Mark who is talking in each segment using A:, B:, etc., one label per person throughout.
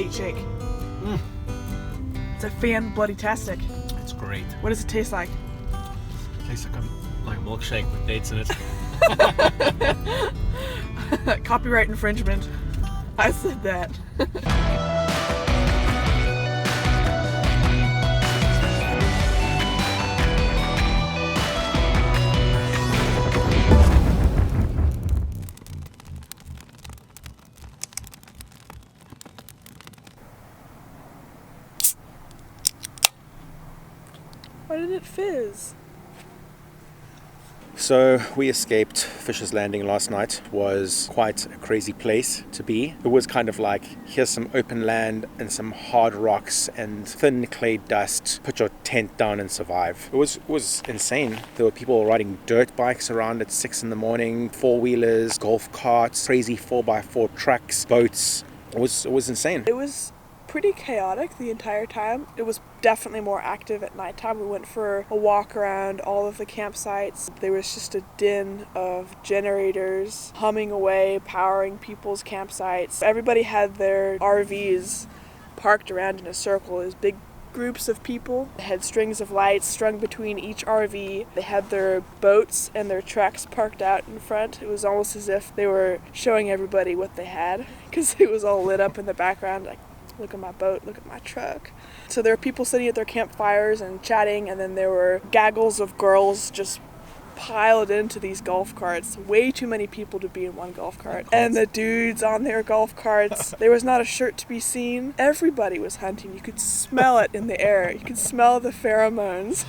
A: protein shake. It's a fan-bloody-tastic.
B: It's great.
A: What does it taste like?
B: It tastes like a milkshake with dates in it.
A: Copyright infringement. I said that. Why did it fizz?
C: So we escaped Fisher's Landing last night. It was quite a crazy place to be. It was kind of like, here's some open land and some hard rocks and thin clay dust. Put your tent down and survive. It was insane. There were people riding dirt bikes around at 6 in the morning, four-wheelers, golf carts, crazy 4x4 trucks, boats. It was insane.
A: It was pretty chaotic the entire time. It was definitely more active at nighttime. We went for a walk around all of the campsites. There was just a din of generators humming away, powering people's campsites. Everybody had their RVs parked around in a circle. It was big groups of people. They had strings of lights strung between each RV. They had their boats and their trucks parked out in front. It was almost as if they were showing everybody what they had, because it was all lit up in the background, like, look at my boat, look at my truck. So there were people sitting at their campfires and chatting, and then there were gaggles of girls just piled into these golf carts. Way too many people to be in one golf cart. And the dudes on their golf carts, there was not a shirt to be seen. Everybody was hunting. You could smell it in the air. You could smell the pheromones.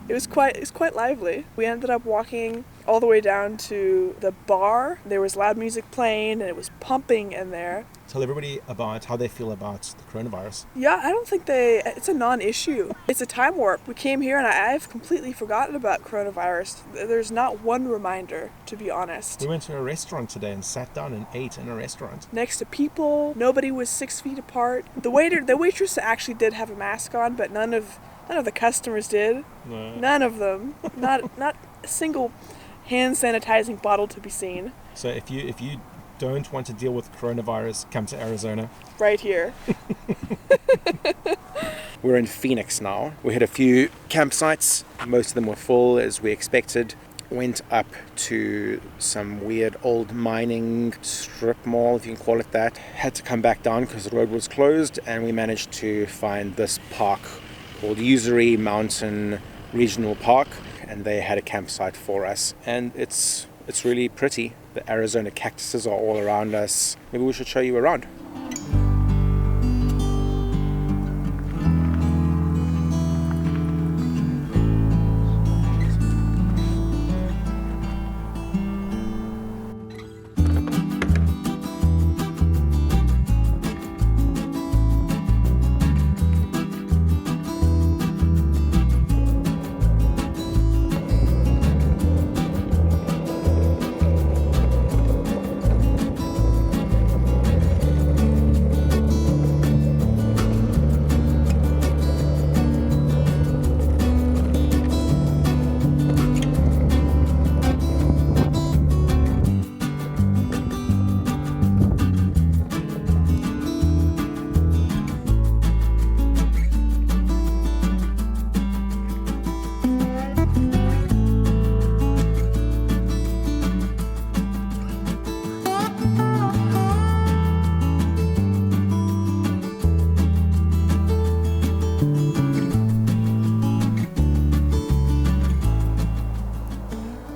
A: It was quite lively. We ended up walking all the way down to the bar. There was loud music playing and it was pumping in there.
D: Tell everybody about how they feel about the coronavirus.
A: Yeah, I don't think it's a non-issue. It's a time warp. We came here and I've completely forgotten about coronavirus. There's not one reminder, to be honest.
D: We went to a restaurant today and sat down and ate in a restaurant.
A: Next to people, nobody was 6 feet apart. The waitress actually did have a mask on, but none of the customers did.
D: No.
A: None of them. Not a single hand sanitizing bottle to be seen.
D: So if you don't want to deal with coronavirus, come to Arizona.
A: Right here.
C: We're in Phoenix now. We hit a few campsites. Most of them were full, as we expected. Went up to some weird old mining strip mall, if you can call it that. Had to come back down because the road was closed, and we managed to find this park called Usury Mountain Regional Park, and they had a campsite for us. And it's really pretty. The Arizona cactuses are all around us. Maybe we should show you around.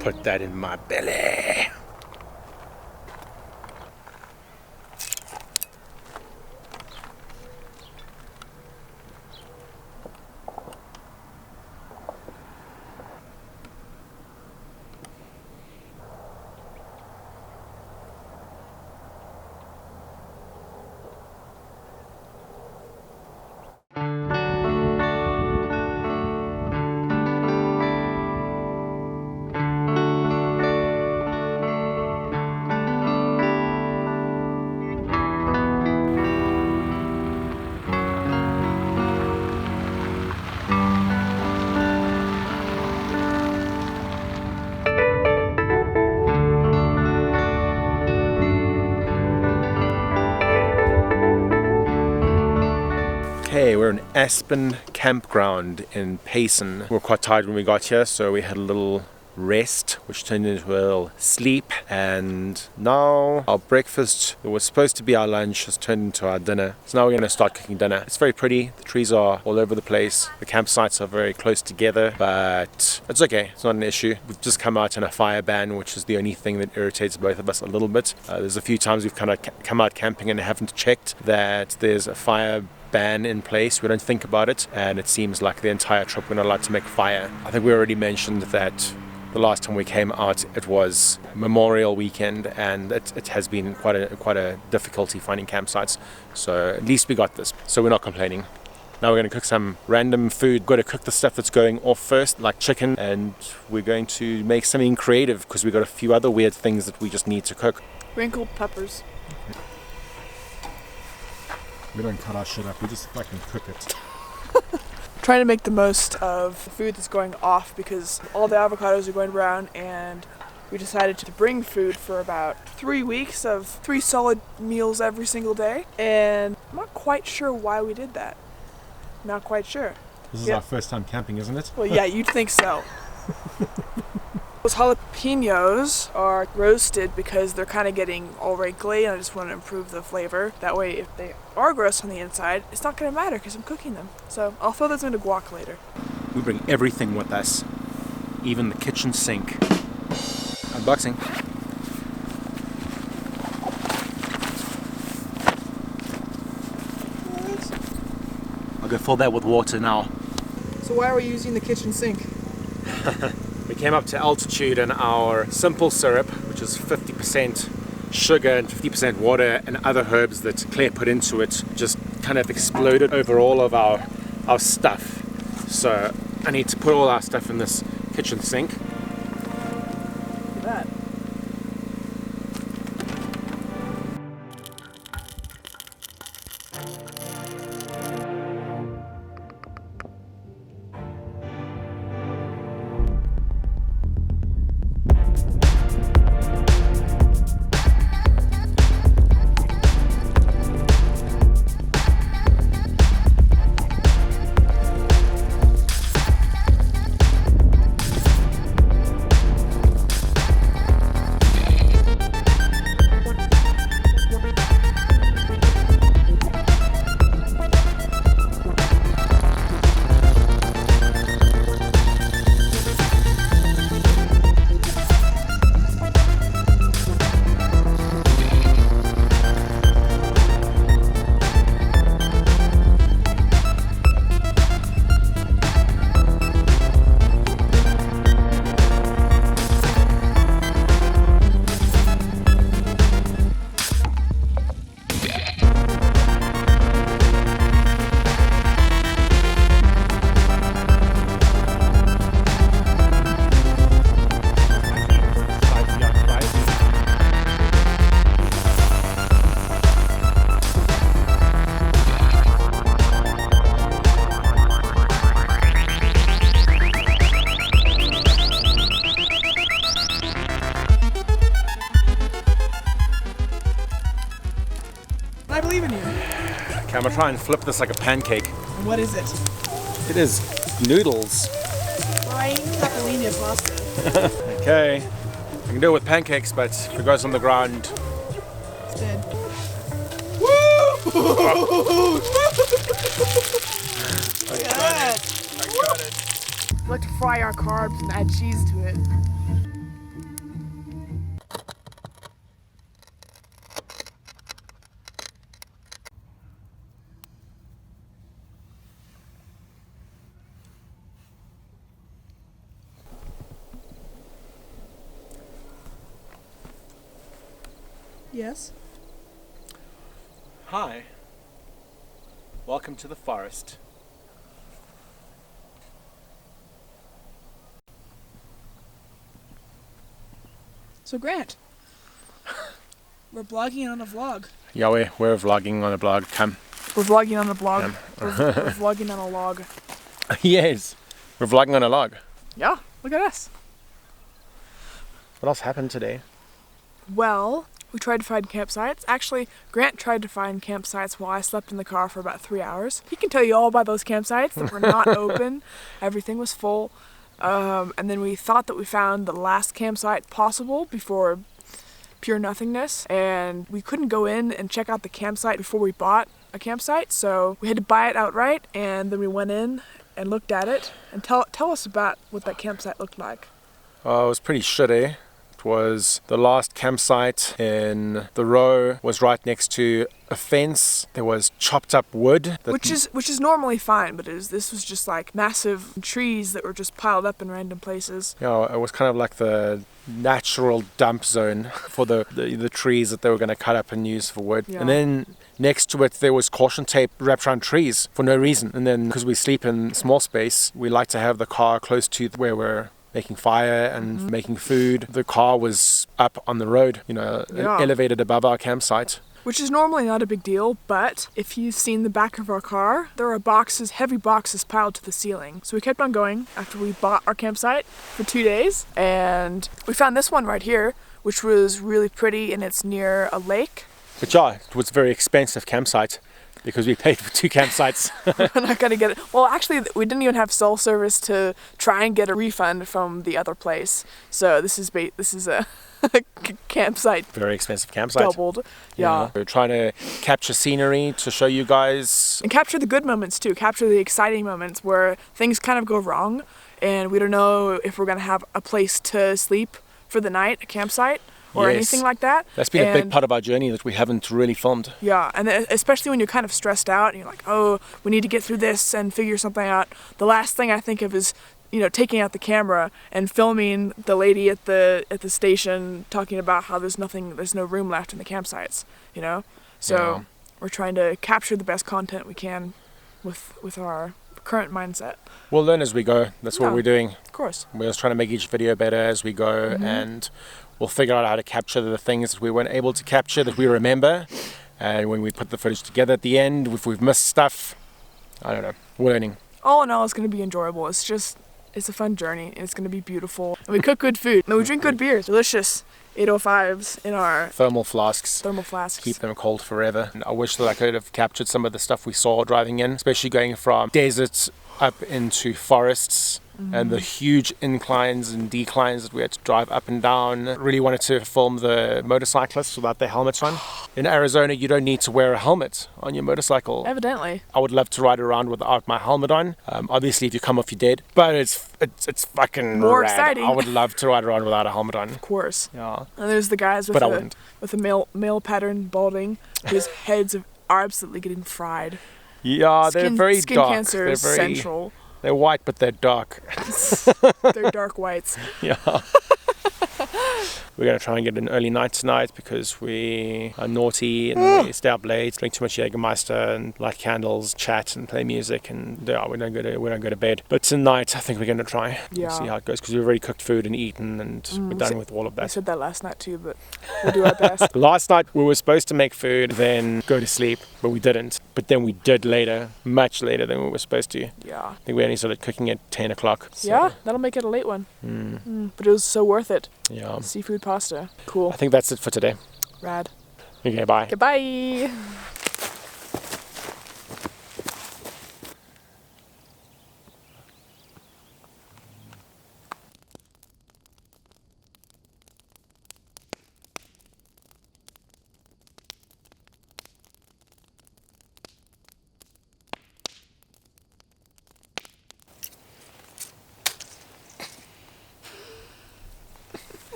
C: Put that in my belly. Okay, we're in Aspen Campground in Payson. We were quite tired when we got here, so we had a little rest, which turned into a little sleep, and now our breakfast that was supposed to be our lunch has turned into our dinner. So now we're going to start cooking dinner. It's very pretty. The trees are all over the place. The campsites are very close together, but it's okay. It's not an issue. We've just come out in a fire ban, which is the only thing that irritates both of us a little bit. There's a few times we've kind of come out camping and haven't checked that there's a fire ban in place. We don't think about it, and it seems like the entire trip we're not allowed to make fire. I think we already mentioned that the last time we came out, it was Memorial Weekend, and it has been quite a difficulty finding campsites. So at least we got this. So we're not complaining. Now we're going to cook some random food. We've got to cook the stuff that's going off first, like chicken, and we're going to make something creative because we've got a few other weird things that we just need to cook.
A: Wrinkled peppers.
D: We don't cut our shit up, we just fucking cook it.
A: Trying to make the most of the food that's going off because all the avocados are going around, and we decided to bring food for about 3 weeks of 3 solid meals every single day, and I'm not quite sure why we did that. Not quite sure.
D: This is our first time camping, isn't it?
A: Well, yeah, you'd think so. Those jalapenos are roasted because they're kind of getting all wrinkly, and I just want to improve the flavor. That way, if they are gross on the inside, it's not going to matter because I'm cooking them. So I'll throw those into guac later.
C: We bring everything with us, even the kitchen sink. Unboxing. I'll go fill that with water now.
A: So why are we using the kitchen sink?
C: We came up to altitude, and our simple syrup, which is 50% sugar and 50% water and other herbs that Claire put into it, just kind of exploded over all of our stuff. So I need to put all our stuff in this kitchen sink.
A: Look at that. I believe in you.
C: Okay, I'm gonna try and flip this like a pancake.
A: What is it?
C: It is noodles.
A: Frying capellini pasta.
C: Okay, I can do it with pancakes, but if it goes on the ground,
A: It's dead.
C: I got it.
A: We like to fry our carbs and add cheese to it. Yes?
C: Hi. Welcome to the forest.
A: So Grant, we're vlogging on a vlog.
C: Yeah, we're vlogging on a blog. Come.
A: We're vlogging on a blog. We're vlogging on a log.
C: Yes, we're vlogging on a log.
A: Yeah, look at us.
C: What else happened today?
A: Well, We tried to find campsites. Actually, Grant tried to find campsites while I slept in the car for about 3 hours. He can tell you all about those campsites that were not open. Everything was full. And then we thought that we found the last campsite possible before pure nothingness, and we couldn't go in and check out the campsite before we bought a campsite, so we had to buy it outright, and then we went in and looked at it. And tell us about what that campsite looked like.
D: It was pretty shitty. It was the last campsite in the row, was right next to a fence. There was chopped up wood.
A: Which is normally fine, but this was just like massive trees that were just piled up in random places.
D: Yeah, it was kind of like the natural dump zone for the trees that they were going to cut up and use for wood.
A: Yeah.
D: And then next to it there was caution tape wrapped around trees for no reason. And then because we sleep in small space, we like to have the car close to where we're making fire and making food. The car was up on the road, elevated above our campsite.
A: Which is normally not a big deal, but if you've seen the back of our car, there are heavy boxes piled to the ceiling. So we kept on going after we bought our campsite for 2 days, and we found this one right here, which was really pretty, and it's near a lake.
D: But yeah, it was a very expensive campsite because we paid for 2 campsites.
A: We're not gonna get it. Well, actually, we didn't even have cell service to try and get a refund from the other place. So this is a campsite.
D: Very expensive campsite.
A: Doubled. Yeah.
D: We're trying to capture scenery to show you guys.
A: And capture the good moments too. Capture the exciting moments where things kind of go wrong and we don't know if we're going to have a place to sleep for the night, a campsite, or anything like that.
D: That's been a big part of our journey that we haven't really filmed.
A: Yeah, and especially when you're kind of stressed out and you're like, oh, we need to get through this and figure something out. The last thing I think of is taking out the camera and filming the lady at the station talking about how there's no room left in the campsites, So we're trying to capture the best content we can with our current mindset.
D: We'll learn as we go. That's what we're doing.
A: Of course.
D: We're just trying to make each video better as we go, and we'll figure out how to capture the things that we weren't able to capture that we remember. And when we put the footage together at the end, if we've missed stuff, I don't know. We're learning.
A: All in all, it's going to be enjoyable. It's a fun journey, and it's going to be beautiful. And we cook good food, and we drink good beers. Delicious 805s in our
D: thermal flasks. Keep them cold forever. And I wish that I could have captured some of the stuff we saw driving in, especially going from deserts up into forests. And the huge inclines and declines that we had to drive up and down. Really wanted to film the motorcyclists without their helmets on. In Arizona, you don't need to wear a helmet on your motorcycle.
A: Evidently.
D: I would love to ride around without my helmet on. Obviously, if you come off, you're dead. But it's fucking
A: more
D: rad.
A: exciting.
D: I would love to ride around without a helmet on.
A: Of course.
D: Yeah.
A: And there's the guys with the male pattern balding, whose heads are absolutely getting fried.
D: Yeah, they're very
A: skin
D: dark.
A: Cancer is central.
D: They're white, but they're dark.
A: They're dark whites.
D: Yeah. We're going to try and get an early night tonight because we are naughty and we stay up late, drink too much Jägermeister and light candles, chat and play music, and we don't go to bed. But tonight, I think we're going to try.
A: Yeah.
D: We'll see how it goes because we've already cooked food and eaten, and we're done with all of that.
A: I said that last night too, but we'll do our best.
D: Last night we were supposed to make food, then go to sleep, but we didn't. But then we did later, much later than we were supposed to.
A: Yeah.
D: I think we only started cooking at 10 o'clock. So.
A: Yeah, that'll make it a late one. But it was so worth it.
D: Yeah.
A: Seafood pasta. Cool.
D: I think that's it for today.
A: Rad.
D: Okay, bye.
A: Goodbye.